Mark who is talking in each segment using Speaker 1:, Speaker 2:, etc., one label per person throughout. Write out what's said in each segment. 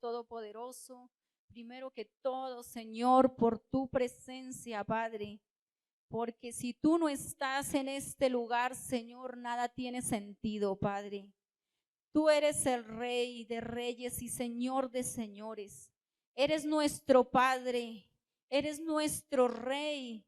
Speaker 1: Todopoderoso, primero que todo, Señor, por tu presencia, Padre, porque si tú no estás en este lugar, Señor, nada tiene sentido, Padre. Tú eres el Rey de reyes y Señor de señores. Eres nuestro Padre, eres nuestro Rey,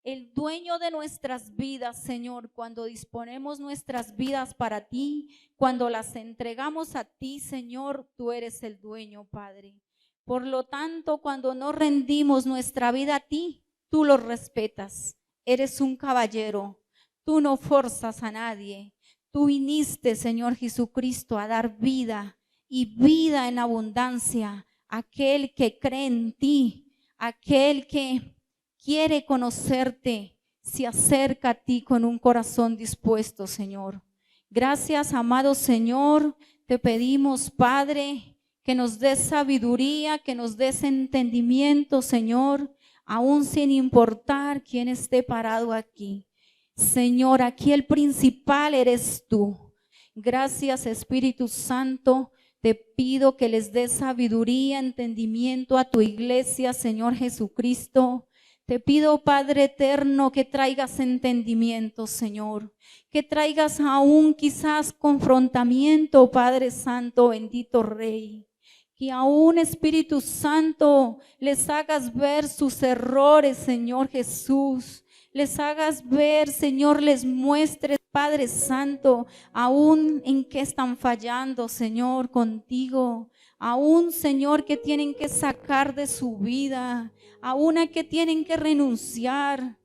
Speaker 1: el dueño de nuestras vidas, Señor. Cuando disponemos nuestras vidas para ti, cuando las entregamos a ti, Señor, tú eres el dueño, Padre. Por lo tanto, cuando no rendimos nuestra vida a ti, tú lo respetas. Eres un caballero, tú no forzas a nadie. Tú viniste, Señor Jesucristo, a dar vida y vida en abundancia a aquel que cree en ti, aquel que quiere conocerte, se acerca a ti con un corazón dispuesto, Señor. Gracias, amado Señor, te pedimos, Padre, que nos des sabiduría, que nos des entendimiento, Señor, aún sin importar quién esté parado aquí. Señor, aquí el principal eres tú. Gracias, Espíritu Santo. Te pido que les des sabiduría, entendimiento a tu iglesia, Señor Jesucristo. Te pido, Padre eterno, que traigas entendimiento, Señor, que traigas aún quizás confrontamiento, Padre Santo, bendito Rey, que aún, Espíritu Santo, les hagas ver sus errores, Señor Jesús, les hagas ver, Señor, les muestres, Padre Santo, aún en qué están fallando, Señor, contigo, aún, Señor, que tienen que sacar de su vida, aún a que tienen que renunciar,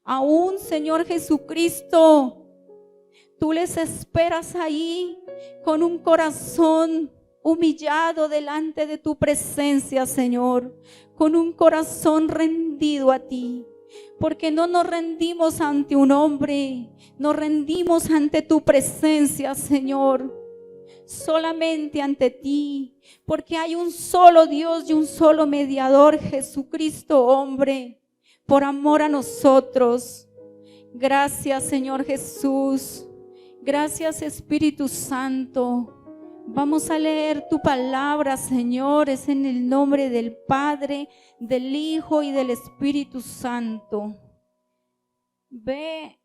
Speaker 1: aún, Señor Jesucristo, tú les esperas ahí con un corazón humillado delante de tu presencia, Señor, con un corazón rendido a ti, porque no nos rendimos ante un hombre, nos rendimos ante tu presencia, Señor, solamente ante ti, porque hay un solo Dios y un solo mediador, Jesucristo hombre, por amor a nosotros. Gracias, Señor Jesús. Gracias, Espíritu Santo. Vamos a leer tu palabra, Señor, es en el nombre del Padre, del Hijo y del Espíritu Santo. Ve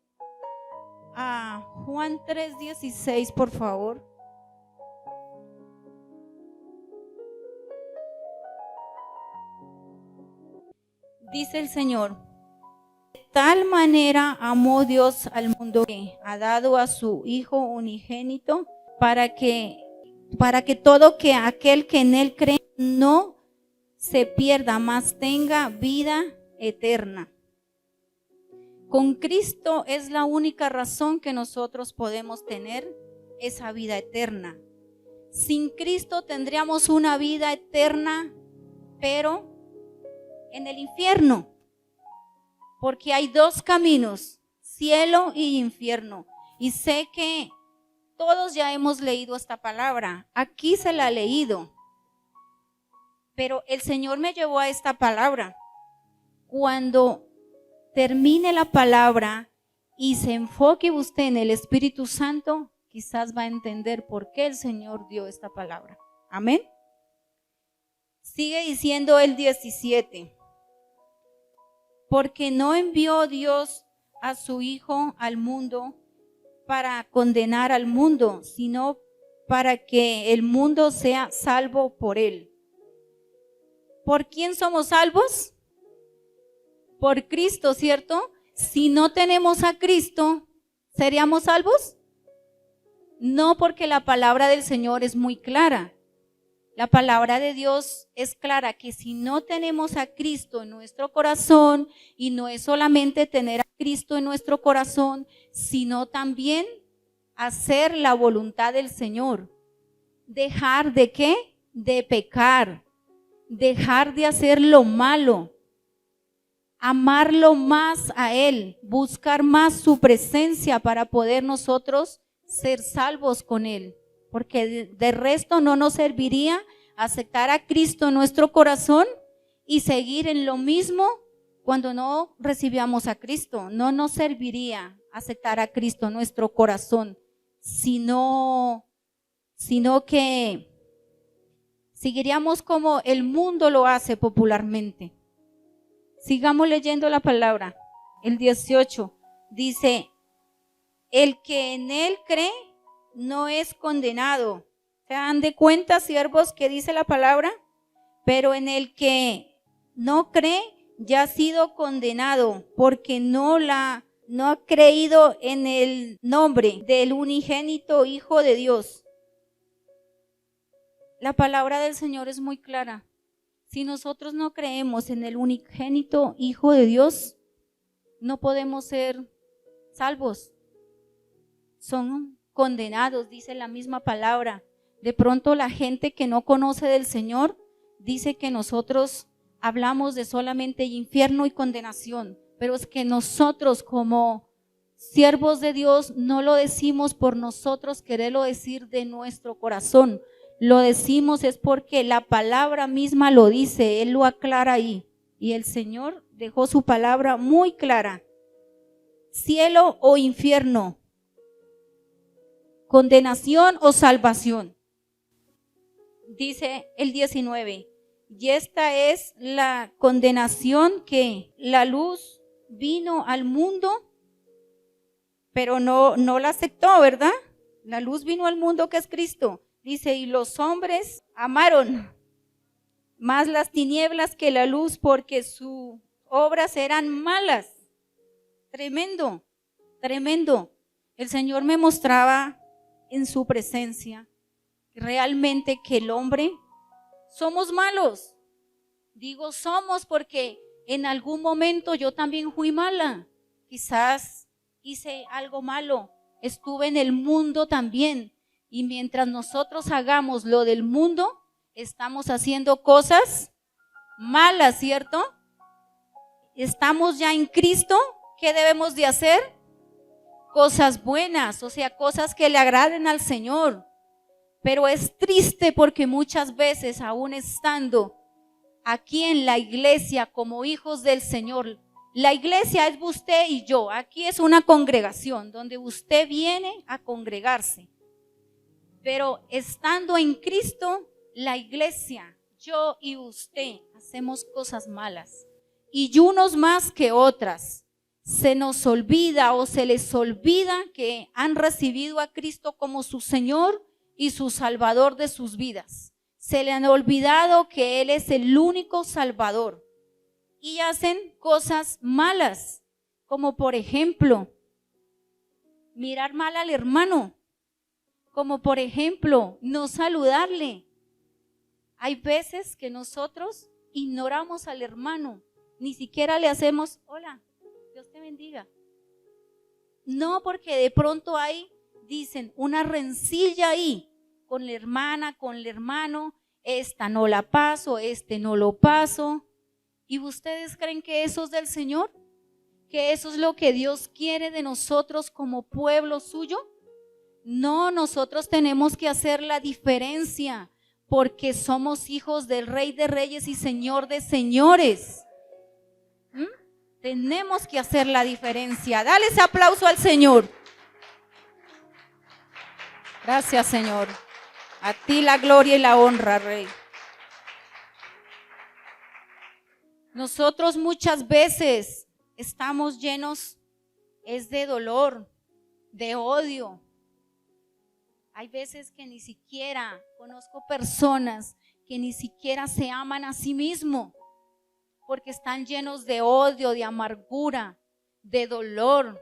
Speaker 1: a Juan 3:16, por favor. Dice el Señor: de tal manera amó Dios al mundo que ha dado a su Hijo unigénito para que todo aquel que en él cree no se pierda, mas tenga vida eterna. Con Cristo es la única razón que nosotros podemos tener esa vida eterna. Sin Cristo tendríamos una vida eterna, pero en el infierno, porque hay dos caminos, cielo y infierno. Y sé que todos ya hemos leído esta palabra, aquí se la he leído, pero el Señor me llevó a esta palabra. Cuando termine la palabra y se enfoque usted en el Espíritu Santo, quizás va a entender por qué el Señor dio esta palabra. Amén. Sigue diciendo el 17. Porque no envió Dios a su Hijo al mundo para condenar al mundo, sino para que el mundo sea salvo por él. ¿Por quién somos salvos? Por Cristo, ¿cierto? Si no tenemos a Cristo, ¿seríamos salvos? No, porque la palabra del Señor es muy clara. La palabra de Dios es clara que si no tenemos a Cristo en nuestro corazón, y no es solamente tener a Cristo en nuestro corazón, sino también hacer la voluntad del Señor. ¿Dejar de qué? De pecar, dejar de hacer lo malo, amarlo más a Él, buscar más su presencia para poder nosotros ser salvos con Él. Porque de resto no nos serviría aceptar a Cristo en nuestro corazón y seguir en lo mismo cuando no recibíamos a Cristo. No nos serviría aceptar a Cristo en nuestro corazón, sino que Seguiríamos como el mundo lo hace popularmente. Sigamos leyendo la palabra. El 18 dice, el que en él cree no es condenado. ¿Se dan de cuenta, siervos, que dice la palabra? Pero en el que no cree ya ha sido condenado, porque no ha creído en el nombre del unigénito Hijo de Dios. La palabra del Señor es muy clara. Si nosotros no creemos en el unigénito Hijo de Dios, no podemos ser salvos. Son condenados, dice la misma palabra. De pronto la gente que no conoce del Señor dice que nosotros hablamos de solamente infierno y condenación, pero es que nosotros como siervos de Dios no lo decimos por nosotros quererlo decir de nuestro corazón. Lo decimos es porque la palabra misma lo dice, Él lo aclara ahí. Y el Señor dejó su palabra muy clara. Cielo o infierno, condenación o salvación. Dice el 19, y esta es la condenación, que la luz vino al mundo, pero no la aceptó, ¿verdad? La luz vino al mundo, que es Cristo. Dice, y los hombres amaron más las tinieblas que la luz, porque sus obras eran malas. Tremendo, tremendo. El Señor me mostraba en su presencia realmente que el hombre somos malos. Digo somos porque en algún momento yo también fui mala. Quizás hice algo malo, estuve en el mundo también. Y mientras nosotros hagamos lo del mundo, estamos haciendo cosas malas, ¿cierto? Estamos ya en Cristo. ¿Qué debemos de hacer? Cosas buenas, o sea, cosas que le agraden al Señor. Pero es triste porque muchas veces, aún estando aquí en la iglesia como hijos del Señor, la iglesia es usted y yo. Aquí es una congregación donde usted viene a congregarse. Pero estando en Cristo, la iglesia, yo y usted, hacemos cosas malas. Y unos más que otras. Se nos olvida o se les olvida que han recibido a Cristo como su Señor y su Salvador de sus vidas. Se le han olvidado que Él es el único Salvador. Y hacen cosas malas, como por ejemplo, mirar mal al hermano. Como por ejemplo, no saludarle. Hay veces que nosotros ignoramos al hermano, ni siquiera le hacemos hola, Dios te bendiga. No, porque de pronto hay, dicen, una rencilla ahí con la hermana, con el hermano, esta no la paso, este no lo paso. ¿Y ustedes creen que eso es del Señor? ¿Que eso es lo que Dios quiere de nosotros como pueblo suyo? No, nosotros tenemos que hacer la diferencia porque somos hijos del Rey de Reyes y Señor de Señores. Tenemos que hacer la diferencia. Dale ese aplauso al Señor. Gracias, Señor. A ti la gloria y la honra, Rey. Nosotros muchas veces estamos llenos de dolor, de odio. Hay veces que ni siquiera conozco personas que ni siquiera se aman a sí mismos porque están llenos de odio, de amargura, de dolor,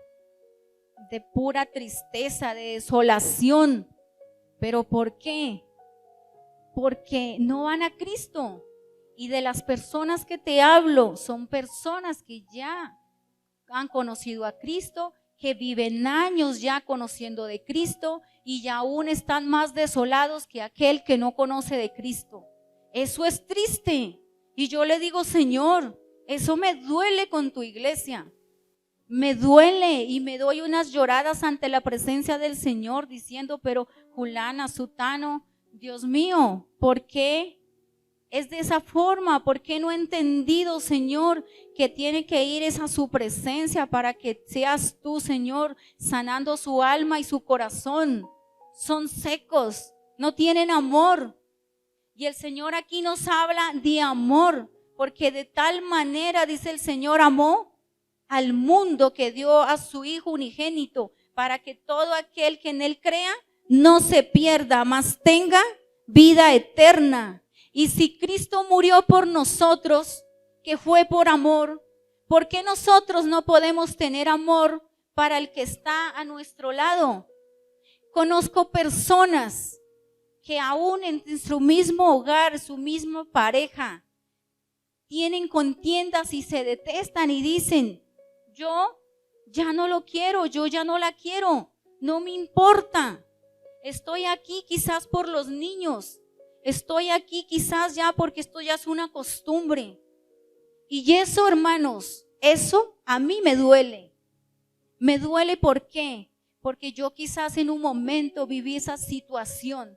Speaker 1: de pura tristeza, de desolación. ¿Pero por qué? Porque no van a Cristo. Y de las personas que te hablo son personas que ya han conocido a Cristo, que viven años ya conociendo de Cristo y ya aún están más desolados que aquel que no conoce de Cristo. Eso es triste. Y yo le digo, Señor, eso me duele con tu iglesia. Me duele y me doy unas lloradas ante la presencia del Señor diciendo, pero Julana, Sutano, Dios mío, ¿por qué es de esa forma? ¿Por qué no he entendido, Señor, que tiene que ir a su presencia para que seas tú, Señor, sanando su alma y su corazón? Son secos, no tienen amor. Y el Señor aquí nos habla de amor, porque de tal manera, dice el Señor, amó al mundo que dio a su Hijo unigénito, para que todo aquel que en Él crea no se pierda, mas tenga vida eterna. Y si Cristo murió por nosotros, que fue por amor, ¿por qué nosotros no podemos tener amor para el que está a nuestro lado? Conozco personas que aún en su mismo hogar, su misma pareja, tienen contiendas y se detestan y dicen, yo ya no lo quiero, yo ya no la quiero, no me importa. Estoy aquí quizás por los niños, estoy aquí quizás ya porque esto ya es una costumbre. Y eso, hermanos, eso a mí me duele. Me duele, ¿por qué? Porque yo quizás en un momento viví esa situación.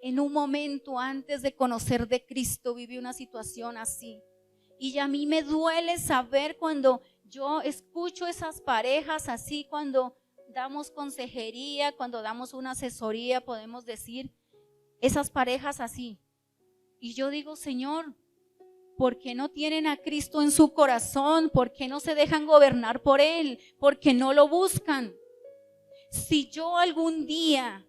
Speaker 1: En un momento antes de conocer de Cristo viví una situación así. Y a mí me duele saber cuando yo escucho esas parejas así, cuando damos consejería, cuando damos una asesoría, podemos decir, esas parejas así. Y yo digo, Señor, ¿por qué no tienen a Cristo en su corazón? ¿Por qué no se dejan gobernar por Él? ¿Por qué no lo buscan? Si yo algún día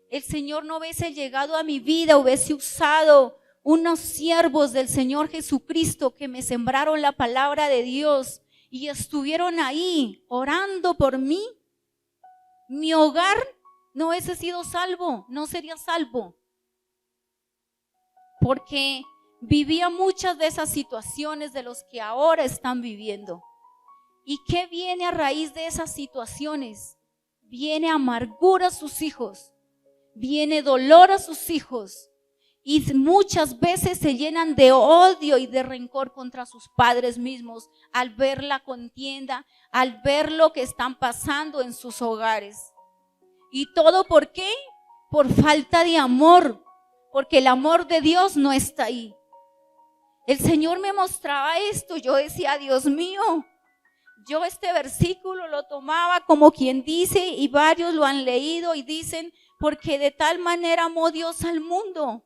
Speaker 1: el Señor no hubiese llegado a mi vida, hubiese usado unos siervos del Señor Jesucristo que me sembraron la palabra de Dios y estuvieron ahí orando por mí, mi hogar no hubiese sido salvo, no sería salvo. Porque vivía muchas de esas situaciones de los que ahora están viviendo. ¿Y qué viene a raíz de esas situaciones? Viene amargura a sus hijos, viene dolor a sus hijos y muchas veces se llenan de odio y de rencor contra sus padres mismos al ver la contienda, al ver lo que están pasando en sus hogares. ¿Y todo por qué? Por falta de amor, porque el amor de Dios no está ahí. El Señor me mostraba esto, yo decía, Dios mío, yo este versículo lo tomaba como quien dice, y varios lo han leído y dicen, porque de tal manera amó Dios al mundo.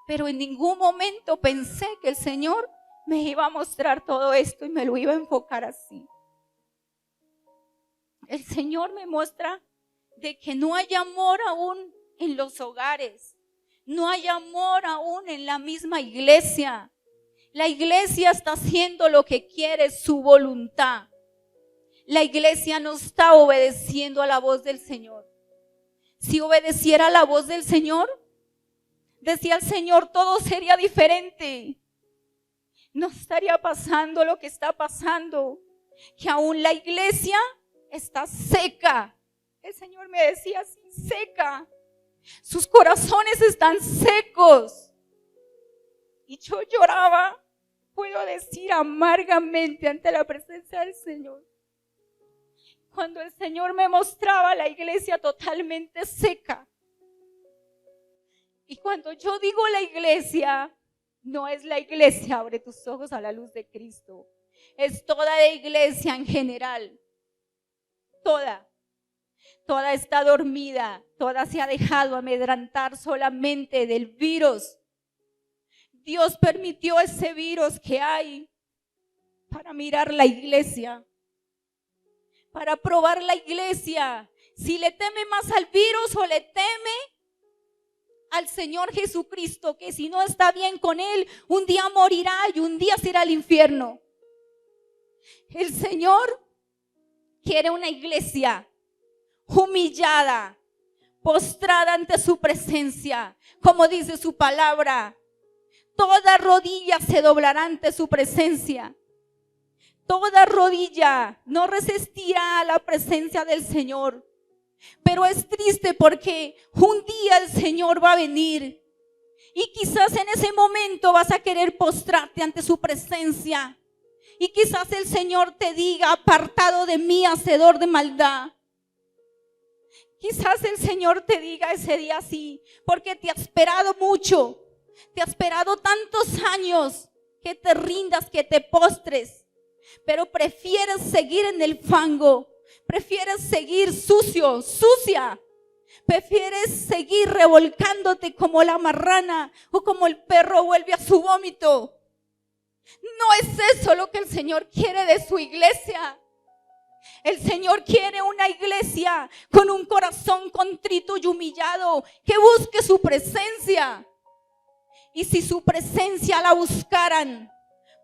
Speaker 1: Pero en ningún momento pensé que el Señor me iba a mostrar todo esto y me lo iba a enfocar así. El Señor me muestra de que no hay amor aún en los hogares, no hay amor aún en la misma iglesia. La iglesia está haciendo lo que quiere, su voluntad. La iglesia no está obedeciendo a la voz del Señor. Si obedeciera a la voz del Señor, decía el Señor, todo sería diferente. No estaría pasando lo que está pasando, que aún la iglesia está seca. El Señor me decía, seca. Sus corazones están secos. Y yo lloraba, puedo decir, amargamente ante la presencia del Señor. Cuando el Señor me mostraba la iglesia totalmente seca. Y cuando yo digo la iglesia, no es la iglesia, abre tus ojos a la luz de Cristo. Es toda la iglesia en general. Toda está dormida, toda se ha dejado amedrantar solamente del virus. Dios permitió ese virus que hay para mirar la iglesia, para probar la iglesia. Si le teme más al virus o le teme al Señor Jesucristo, que si no está bien con Él, un día morirá y un día se irá al infierno. El Señor quiere una iglesia humillada, postrada ante su presencia, como dice su palabra. Toda rodilla se doblará ante su presencia. Toda rodilla no resistirá a la presencia del Señor. Pero es triste porque un día el Señor va a venir y quizás en ese momento vas a querer postrarte ante su presencia. Y quizás el Señor te diga, apartado de mí, hacedor de maldad. Quizás el Señor te diga ese día así, porque te ha esperado mucho. Te ha esperado tantos años que te rindas, que te postres, pero prefieres seguir en el fango, prefieres seguir sucia, Prefieres seguir revolcándote como la marrana o como el perro vuelve a su vómito. No es eso lo que el Señor quiere de su iglesia. El Señor quiere una iglesia con un corazón contrito y humillado, que busque su presencia. Y si su presencia la buscaran,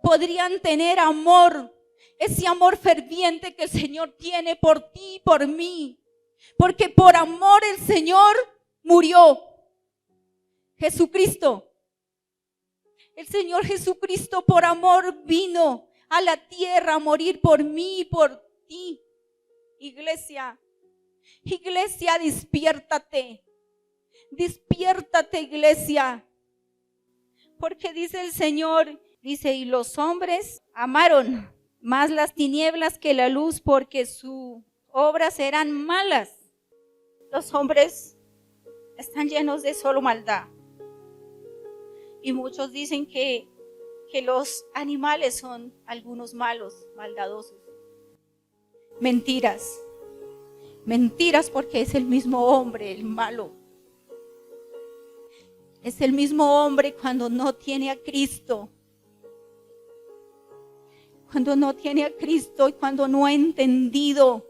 Speaker 1: podrían tener amor, ese amor ferviente que el Señor tiene por ti y por mí. Porque por amor el Señor murió. Jesucristo. El Señor Jesucristo por amor vino a la tierra a morir por mí y por ti. Iglesia, iglesia, despiértate. Despiértate, iglesia. Porque dice el Señor, dice, y los hombres amaron más las tinieblas que la luz, porque sus obras eran malas. Los hombres están llenos de solo maldad. Y muchos dicen que los animales son algunos malos, maldadosos. Mentiras. Mentiras, porque es el mismo hombre, el malo. Es el mismo hombre cuando no tiene a Cristo. Cuando no tiene a Cristo y cuando no ha entendido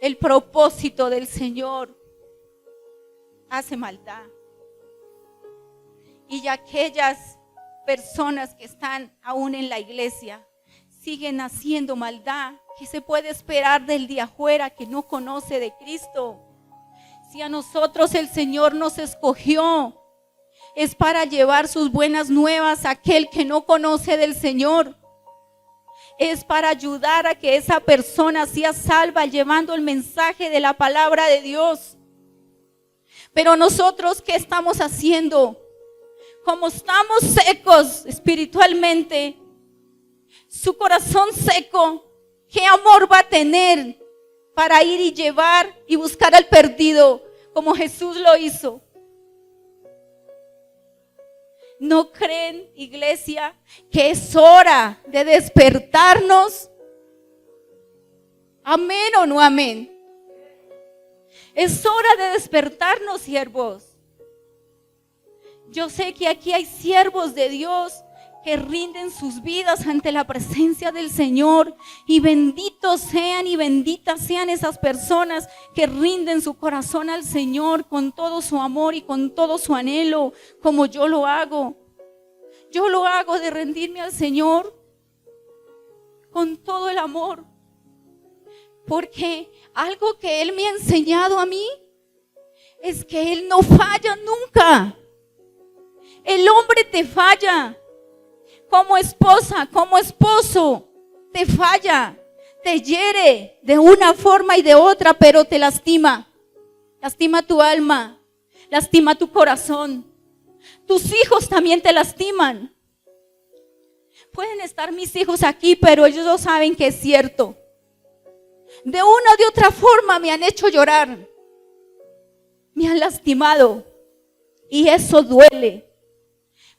Speaker 1: el propósito del Señor, hace maldad. Y aquellas personas que están aún en la iglesia siguen haciendo maldad. ¿Qué se puede esperar del de afuera que no conoce de Cristo? Si a nosotros el Señor nos escogió, es para llevar sus buenas nuevas a aquel que no conoce del Señor. Es para ayudar a que esa persona sea salva llevando el mensaje de la palabra de Dios. Pero nosotros, ¿qué estamos haciendo? Como estamos secos espiritualmente, su corazón seco, ¿qué amor va a tener para ir y llevar y buscar al perdido como Jesús lo hizo? ¿No creen, iglesia, que es hora de despertarnos? ¿Amén o no amén? Es hora de despertarnos, siervos. Yo sé que aquí hay siervos de Dios que rinden sus vidas ante la presencia del Señor, y benditos sean y benditas sean esas personas que rinden su corazón al Señor con todo su amor y con todo su anhelo, como yo lo hago. Yo lo hago de rendirme al Señor con todo el amor, porque algo que Él me ha enseñado a mí es que Él no falla nunca. El hombre te falla. Como esposa, como esposo, te falla, te hiere de una forma y de otra, pero te lastima. Lastima tu alma, lastima tu corazón. Tus hijos también te lastiman. Pueden estar mis hijos aquí, pero ellos no saben que es cierto. De una o de otra forma me han hecho llorar. Me han lastimado. Y eso duele.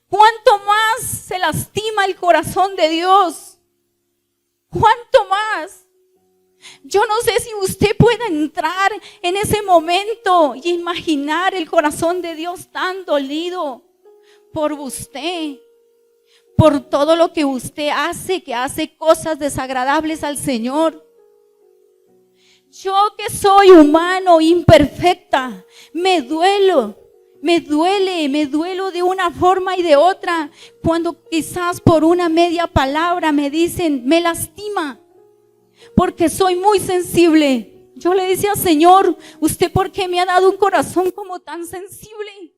Speaker 1: ¿Cuánto más se lastima el corazón de Dios? ¿Cuánto más? Yo no sé si usted puede entrar en ese momento y imaginar el corazón de Dios tan dolido por usted, por todo lo que usted hace, que hace cosas desagradables al Señor. Yo que soy humano, imperfecta, me duelo de una forma y de otra, cuando quizás por una media palabra me dicen, me lastima, porque soy muy sensible. Yo le decía, Señor, ¿usted por qué me ha dado un corazón como tan sensible?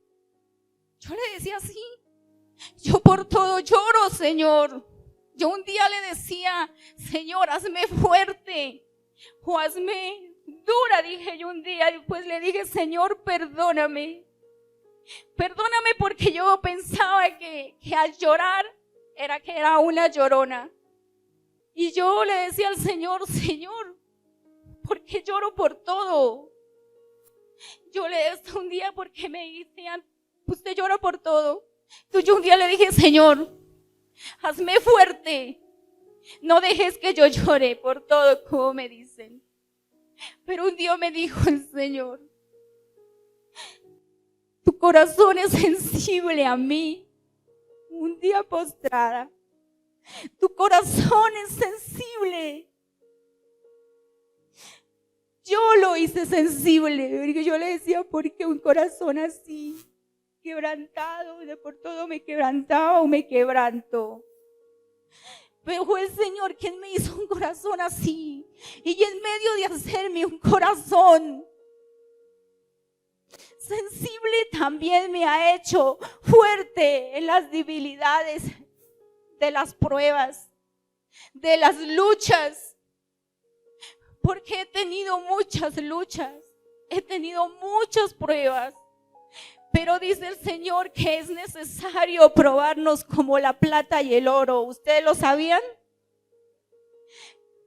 Speaker 1: Yo le decía así, yo por todo lloro, Señor. Yo un día le decía, Señor, hazme fuerte o hazme dura, dije yo un día. Y pues le dije, Señor, perdóname. Perdóname, porque yo pensaba que al llorar era una llorona. Y yo le decía al Señor, Señor, ¿por qué lloro por todo? Yo le decía un día, porque me decían, usted llora por todo. Entonces yo un día le dije, Señor, hazme fuerte. No dejes que yo llore por todo, como me dicen. Pero un día me dijo el Señor, Tu corazón es sensible a mí. Un día postrada. Tu corazón es sensible. Yo lo hice sensible, porque yo le decía, ¿por qué un corazón así, quebrantado, de por todo me quebrantaba o me quebranto? Pero fue el Señor quien me hizo un corazón así, y en medio de hacerme un corazón sensible también me ha hecho fuerte en las debilidades de las pruebas, de las luchas. Porque he tenido muchas luchas, he tenido muchas pruebas, pero dice el Señor que es necesario probarnos como la plata y el oro. ¿Ustedes lo sabían?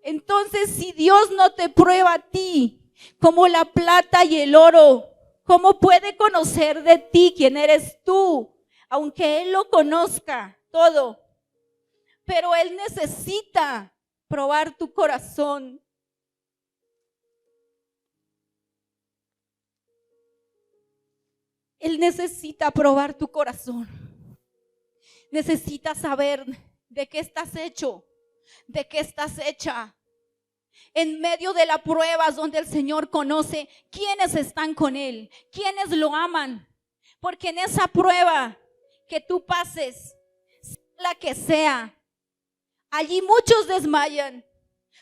Speaker 1: Entonces, si Dios no te prueba a ti como la plata y el oro, ¿cómo puede conocer de ti quién eres tú? Aunque Él lo conozca todo, pero Él necesita probar tu corazón. Él necesita probar tu corazón. Necesita saber de qué estás hecho, de qué estás hecha. En medio de las pruebas donde el Señor conoce quiénes están con Él, quiénes lo aman. Porque en esa prueba que tú pases, la que sea, allí muchos desmayan,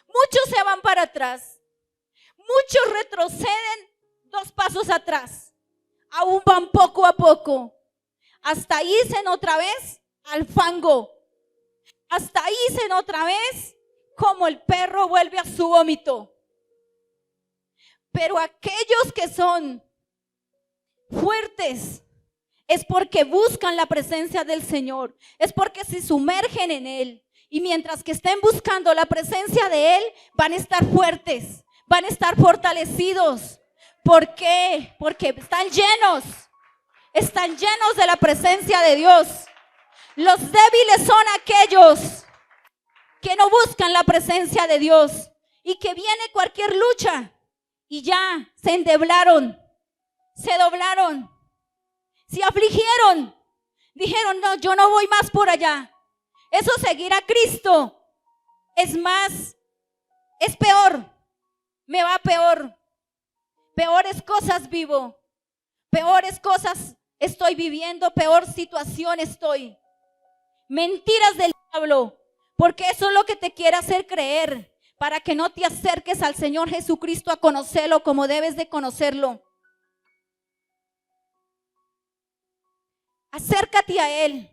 Speaker 1: muchos se van para atrás, muchos retroceden 2 pasos atrás. Aún van poco a poco, hasta irse otra vez al fango, hasta irse otra vez como el perro vuelve a su vómito. Pero aquellos que son fuertes es porque buscan la presencia del Señor, es porque se sumergen en Él, y mientras que estén buscando la presencia de Él, van a estar fuertes, van a estar fortalecidos. ¿Por qué? Porque están llenos de la presencia de Dios. Los débiles son aquellos que no buscan la presencia de Dios y que viene cualquier lucha y ya se endeblaron, se doblaron, se afligieron, dijeron, no, yo no voy más por allá. Eso seguir a Cristo es más, es peor, me va peor. Peores cosas vivo, peores cosas estoy viviendo, peor situación estoy. Mentiras del diablo, porque eso es lo que te quiere hacer creer, para que no te acerques al Señor Jesucristo a conocerlo como debes de conocerlo. Acércate a Él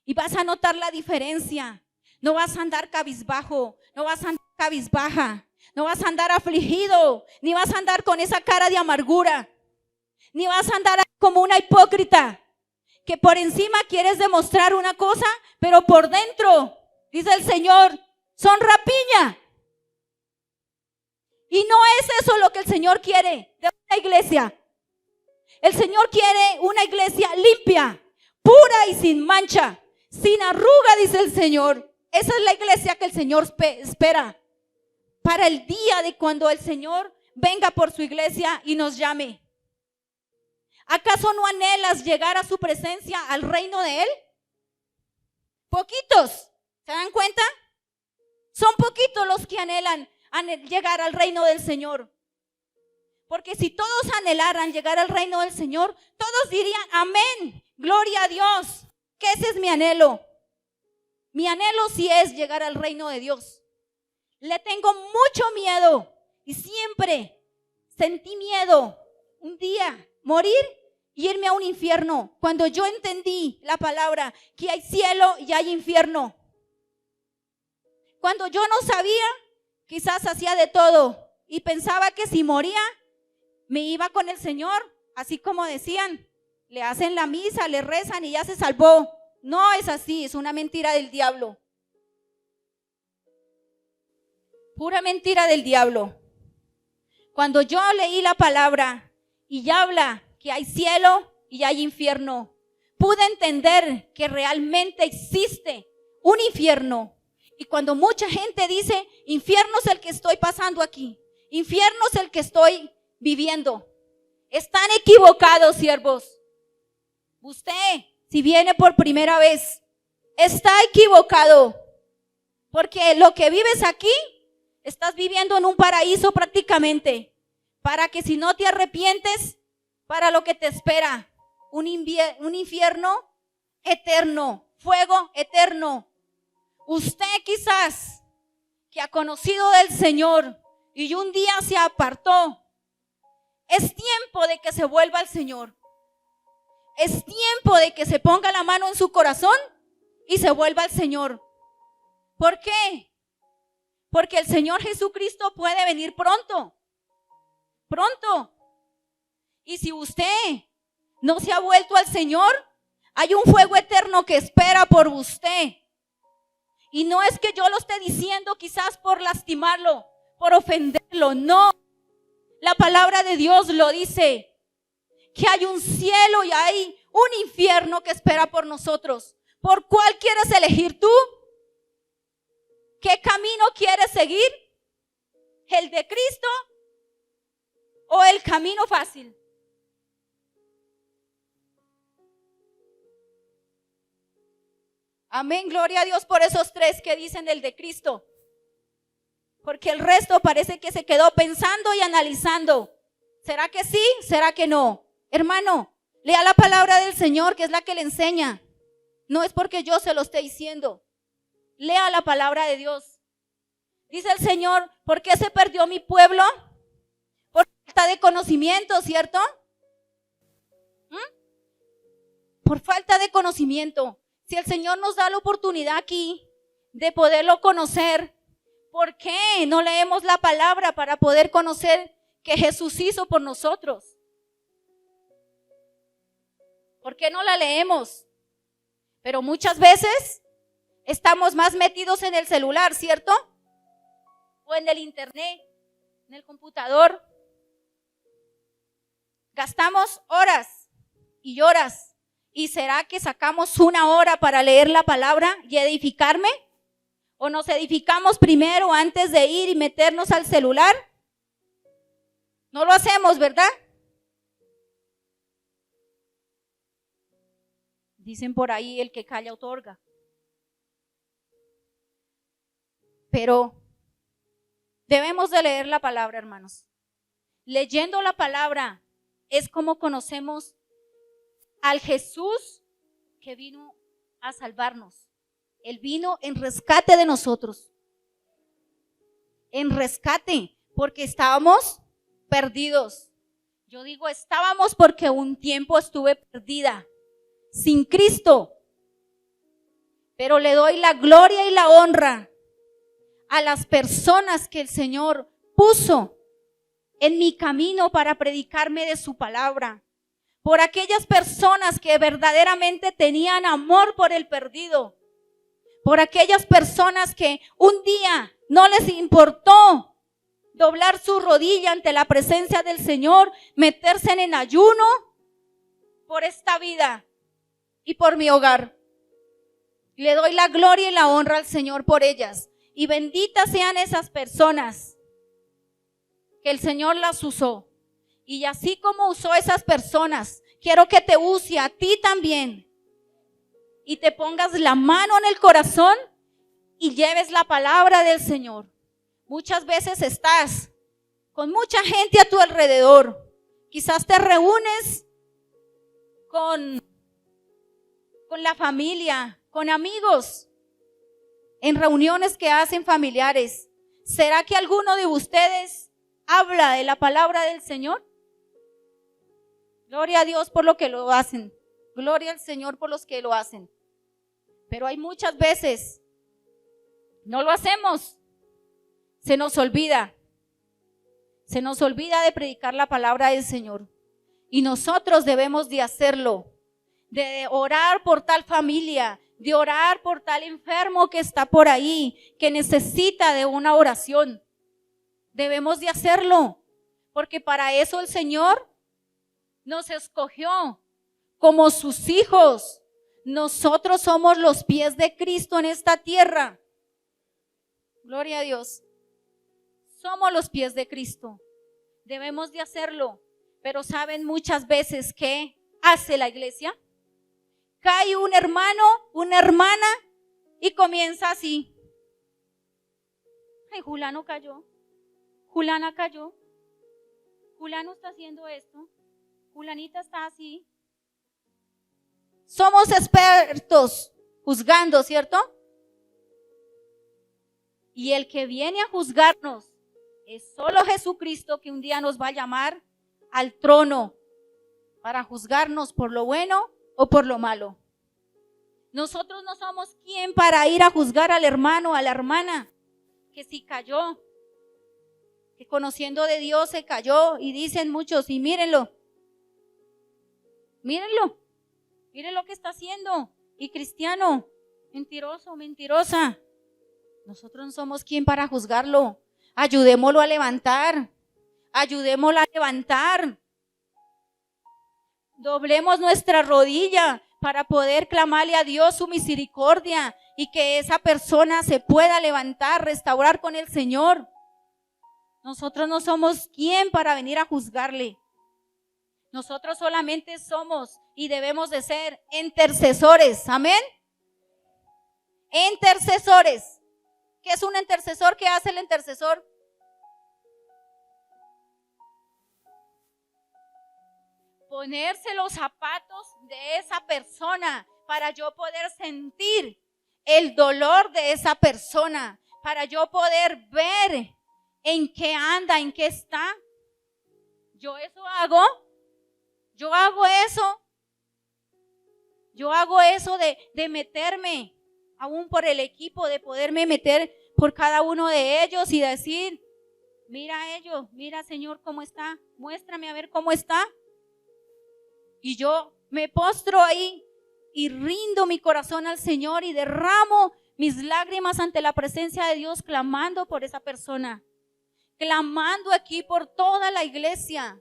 Speaker 1: y vas a notar la diferencia. No vas a andar cabizbajo, no vas a andar cabizbaja. No vas a andar afligido, ni vas a andar con esa cara de amargura, ni vas a andar como una hipócrita, que por encima quieres demostrar una cosa, pero por dentro, dice el Señor, son rapiña. Y no es eso lo que el Señor quiere de una iglesia. El Señor quiere una iglesia limpia, pura y sin mancha, sin arruga, dice el Señor. Esa es la iglesia que el Señor espera para el día de cuando el Señor venga por su iglesia y nos llame. ¿Acaso no anhelas llegar a su presencia, al reino de Él? Poquitos, ¿se dan cuenta? Son poquitos los que anhelan llegar al reino del Señor. Porque si todos anhelaran llegar al reino del Señor, todos dirían, amén, gloria a Dios, que ese es mi anhelo. Mi anhelo sí es llegar al reino de Dios. Le tengo mucho miedo y siempre sentí miedo un día morir y irme a un infierno. Cuando yo entendí la palabra que hay cielo y hay infierno. Cuando yo no sabía, quizás hacía de todo y pensaba que si moría me iba con el Señor, así como decían, le hacen la misa, le rezan y ya se salvó. No es así, es una mentira del diablo. Pura mentira del diablo. Cuando yo leí la palabra y ya habla que hay cielo y hay infierno, pude entender que realmente existe un infierno. Y cuando mucha gente dice, infierno es el que estoy pasando aquí, infierno es el que estoy viviendo, están equivocados, siervos. Usted, si viene por primera vez, está equivocado, porque lo que vives aquí, estás viviendo en un paraíso prácticamente, para que si no te arrepientes, para lo que te espera, un infierno eterno, fuego eterno. Usted quizás que ha conocido del Señor y un día se apartó, es tiempo de que se vuelva al Señor. Es tiempo de que se ponga la mano en su corazón y se vuelva al Señor. ¿Por qué? Porque el Señor Jesucristo puede venir pronto. Pronto. Y si usted no se ha vuelto al Señor, hay un fuego eterno que espera por usted. Y no es que yo lo esté diciendo quizás por lastimarlo, por ofenderlo, no. La palabra de Dios lo dice, que hay un cielo y hay un infierno que espera por nosotros. ¿Por cuál quieres elegir tú? ¿Qué camino quieres seguir? ¿El de Cristo o el camino fácil? Amén, gloria a Dios por esos tres que dicen el de Cristo. Porque el resto parece que se quedó pensando y analizando. ¿Será que sí? ¿Será que no? Hermano, lea la palabra del Señor, que es la que le enseña. No es porque yo se lo esté diciendo. Lea la palabra de Dios. Dice el Señor, ¿por qué se perdió mi pueblo? Por falta de conocimiento, ¿cierto? Por falta de conocimiento. Si el Señor nos da la oportunidad aquí de poderlo conocer, ¿por qué no leemos la palabra para poder conocer que Jesús hizo por nosotros? ¿Por qué no la leemos? Pero muchas veces estamos más metidos en el celular, ¿cierto? O en el internet, en el computador. Gastamos horas y horas. ¿Y será que sacamos una hora para leer la palabra y edificarme? ¿O nos edificamos primero antes de ir y meternos al celular? No lo hacemos, ¿verdad? Dicen por ahí, el que calla otorga. Pero debemos de leer la palabra, hermanos. Leyendo la palabra es como conocemos al Jesús que vino a salvarnos. Él vino en rescate de nosotros. En rescate, porque estábamos perdidos. Yo digo estábamos porque un tiempo estuve perdida, sin Cristo. Pero le doy la gloria y la honra a las personas que el Señor puso en mi camino para predicarme de su palabra. Por aquellas personas que verdaderamente tenían amor por el perdido. Por aquellas personas que un día no les importó doblar su rodilla ante la presencia del Señor, meterse en ayuno por esta vida y por mi hogar. Le doy la gloria y la honra al Señor por ellas. Y benditas sean esas personas que el Señor las usó. Y así como usó esas personas, quiero que te use a ti también. Y te pongas la mano en el corazón y lleves la palabra del Señor. Muchas veces estás con mucha gente a tu alrededor. Quizás te reúnes con la familia, con amigos, en reuniones que hacen familiares. ¿Será que alguno de ustedes habla de la palabra del Señor? Gloria a Dios por lo que lo hacen. Gloria al Señor por los que lo hacen. Pero hay muchas veces, no lo hacemos. Se nos olvida. Se nos olvida de predicar la palabra del Señor. Y nosotros debemos de hacerlo. De orar por tal familia. De orar por tal enfermo que está por ahí. Que necesita de una oración. Debemos de hacerlo. Porque para eso el Señor nos escogió como sus hijos. Nosotros somos los pies de Cristo en esta tierra. Gloria a Dios. Somos los pies de Cristo. Debemos de hacerlo. Pero ¿saben muchas veces qué hace la iglesia? cae un hermano, una hermana y comienza así. Ay, Julano cayó, Julana cayó, Julano está haciendo esto, Julanita está así. Somos expertos juzgando, ¿cierto? Y el que viene a juzgarnos es solo Jesucristo, que un día nos va a llamar al trono para juzgarnos por lo bueno o por lo malo. Nosotros no somos quien para ir a juzgar al hermano, a la hermana, que si cayó, que conociendo de Dios se cayó, y dicen muchos, y mírenlo, mírenlo, miren lo que está haciendo, y cristiano, mentiroso, mentirosa. Nosotros no somos quien para juzgarlo. Ayudémoslo a levantar, ayudémoslo a levantar. Doblemos nuestra rodilla para poder clamarle a Dios su misericordia y que esa persona se pueda levantar, restaurar con el Señor. Nosotros no somos quien para venir a juzgarle. Nosotros solamente somos y debemos de ser intercesores. Amén. Intercesores. ¿Qué es un intercesor? ¿Qué hace el intercesor? Ponerse los zapatos de esa persona para yo poder sentir el dolor de esa persona, para yo poder ver en qué anda, en qué está. Yo hago eso de meterme, aún por el equipo, de poderme meter por cada uno de ellos y decir, mira a ellos, mira Señor cómo está, muéstrame a ver cómo está. Y yo me postro ahí y rindo mi corazón al Señor y derramo mis lágrimas ante la presencia de Dios, clamando por esa persona, clamando aquí por toda la iglesia.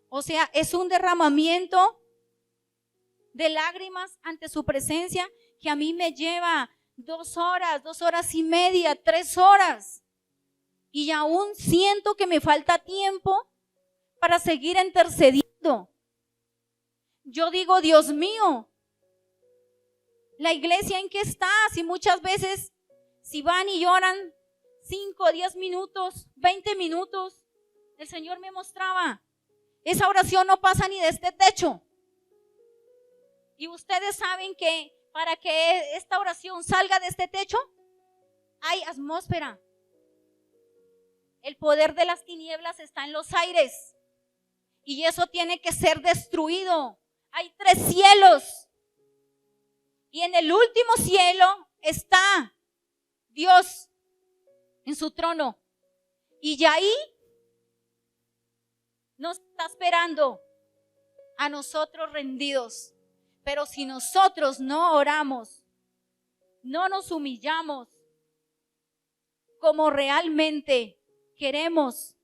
Speaker 1: O sea, es un derramamiento de lágrimas ante su presencia que a mí me lleva 2 horas, 2 horas y media, 3 horas. Y aún siento que me falta tiempo para seguir intercediendo. Yo digo, Dios mío, la iglesia en qué está, si muchas veces, si van y lloran 5, 10 minutos, 20 minutos, el Señor me mostraba, esa oración no pasa ni de este techo. Y ustedes saben que para que esta oración salga de este techo, hay atmósfera. El poder de las tinieblas está en los aires. Y eso tiene que ser destruido. Hay 3 cielos. Y en el último cielo está Dios en su trono. Y ya ahí nos está esperando a nosotros rendidos. Pero si nosotros no oramos, no nos humillamos como realmente queremos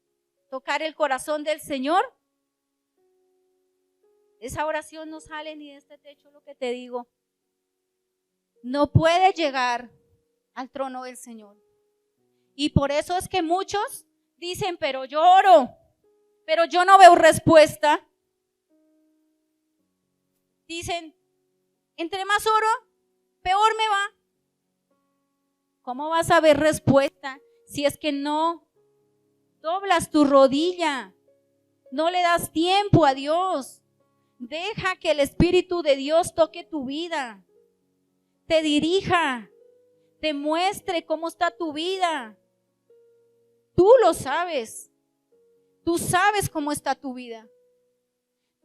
Speaker 1: tocar el corazón del Señor, esa oración no sale ni de este techo, lo que te digo. No puede llegar al trono del Señor. Y por eso es que muchos dicen, pero yo oro, pero yo no veo respuesta. Dicen, entre más oro, peor me va. ¿Cómo vas a ver respuesta si es que no doblas tu rodilla? No le das tiempo a Dios. Deja que el Espíritu de Dios toque tu vida, te dirija, te muestre cómo está tu vida. Tú lo sabes. Tú sabes cómo está tu vida.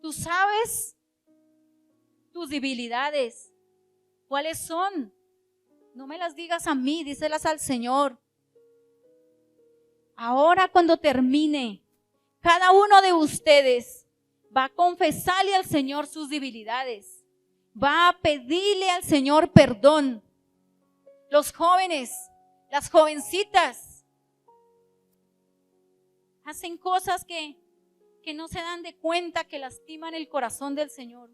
Speaker 1: Tú sabes tus debilidades. ¿Cuáles son? No me las digas a mí, díselas al Señor. Ahora cuando termine, cada uno de ustedes va a confesarle al Señor sus debilidades. Va a pedirle al Señor perdón. Los jóvenes, las jovencitas, hacen cosas que no se dan de cuenta que lastiman el corazón del Señor.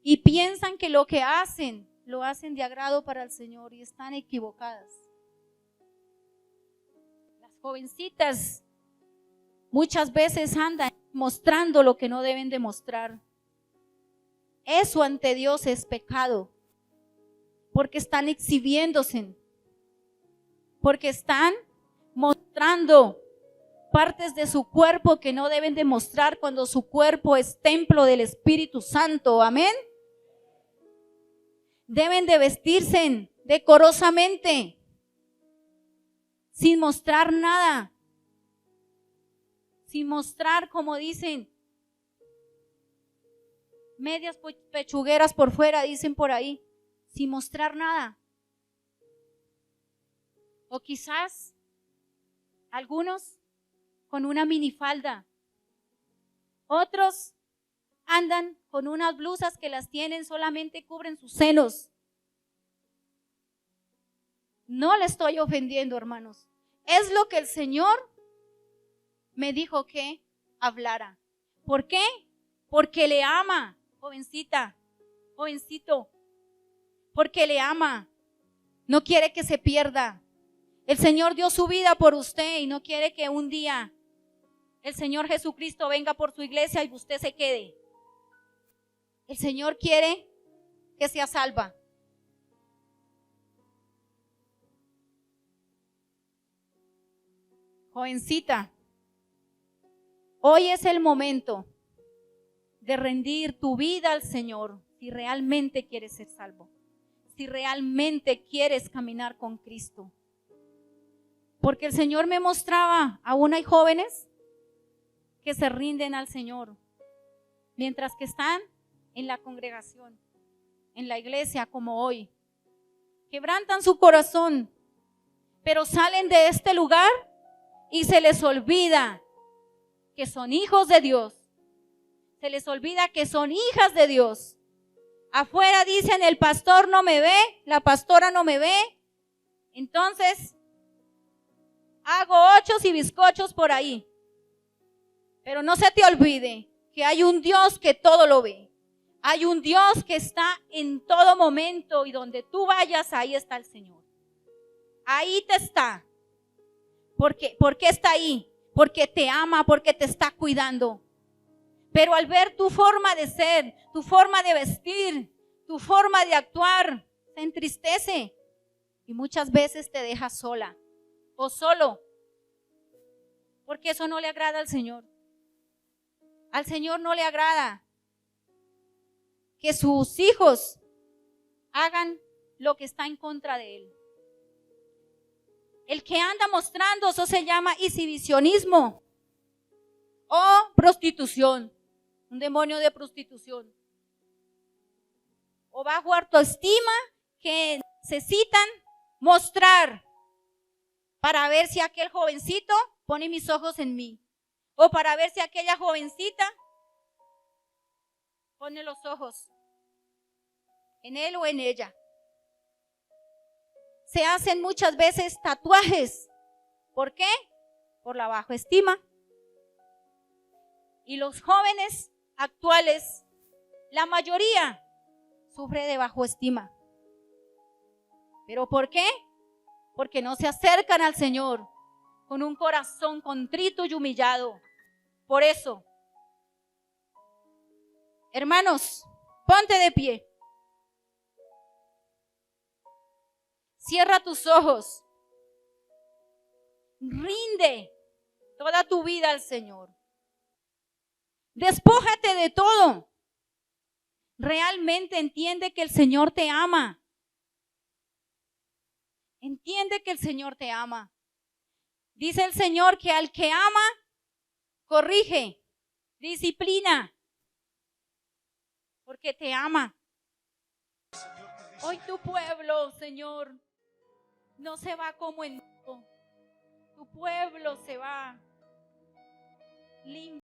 Speaker 1: Y piensan que lo que hacen, lo hacen de agrado para el Señor y están equivocadas. Las jovencitas muchas veces andan mostrando lo que no deben de mostrar. Eso ante Dios es pecado, porque están exhibiéndose, porque están mostrando partes de su cuerpo que no deben de mostrar cuando su cuerpo es templo del Espíritu Santo. Amén. Deben de vestirse decorosamente, sin mostrar nada, sin mostrar, como dicen, medias pechugueras por fuera, dicen por ahí, sin mostrar nada. O quizás algunos con una minifalda, otros andan con unas blusas que las tienen, solamente cubren sus senos. No le estoy ofendiendo, hermanos. Es lo que el Señor me dijo que hablara. ¿Por qué? Porque le ama, jovencita, jovencito. Porque le ama. No quiere que se pierda. El Señor dio su vida por usted y no quiere que un día el Señor Jesucristo venga por su iglesia y usted se quede. El Señor quiere que sea salva. Jovencita, hoy es el momento de rendir tu vida al Señor si realmente quieres ser salvo, si realmente quieres caminar con Cristo. Porque el Señor me mostraba, aún hay jóvenes que se rinden al Señor, mientras que están en la congregación, en la iglesia como hoy. Quebrantan su corazón, pero salen de este lugar y se les olvida que son hijos de Dios. Se les olvida que son hijas de Dios. Afuera dicen, el pastor no me ve, la pastora no me ve. Entonces, hago ochos y bizcochos por ahí. Pero no se te olvide que hay un Dios que todo lo ve. Hay un Dios que está en todo momento y donde tú vayas, ahí está el Señor. Ahí te está. ¿Por qué está ahí? Porque te ama, porque te está cuidando. Pero al ver tu forma de ser, tu forma de vestir, tu forma de actuar, se entristece y muchas veces te deja sola o solo, porque eso no le agrada al Señor. Al Señor no le agrada que sus hijos hagan lo que está en contra de Él. El que anda mostrando, eso se llama exhibicionismo o prostitución, un demonio de prostitución. O bajo autoestima que necesitan mostrar para ver si aquel jovencito pone mis ojos en mí. O para ver si aquella jovencita pone los ojos en él o en ella. Se hacen muchas veces tatuajes. ¿Por qué? Por la baja estima. Y los jóvenes actuales, la mayoría, sufre de bajo estima. ¿Pero por qué? Porque no se acercan al Señor con un corazón contrito y humillado. Por eso, hermanos, ponte de pie. Cierra tus ojos. Rinde toda tu vida al Señor. Despójate de todo. Realmente entiende que el Señor te ama. Entiende que el Señor te ama. Dice el Señor que al que ama, corrige, disciplina, porque te ama. Hoy tu pueblo, Señor, no se va como en tu pueblo se va limpio.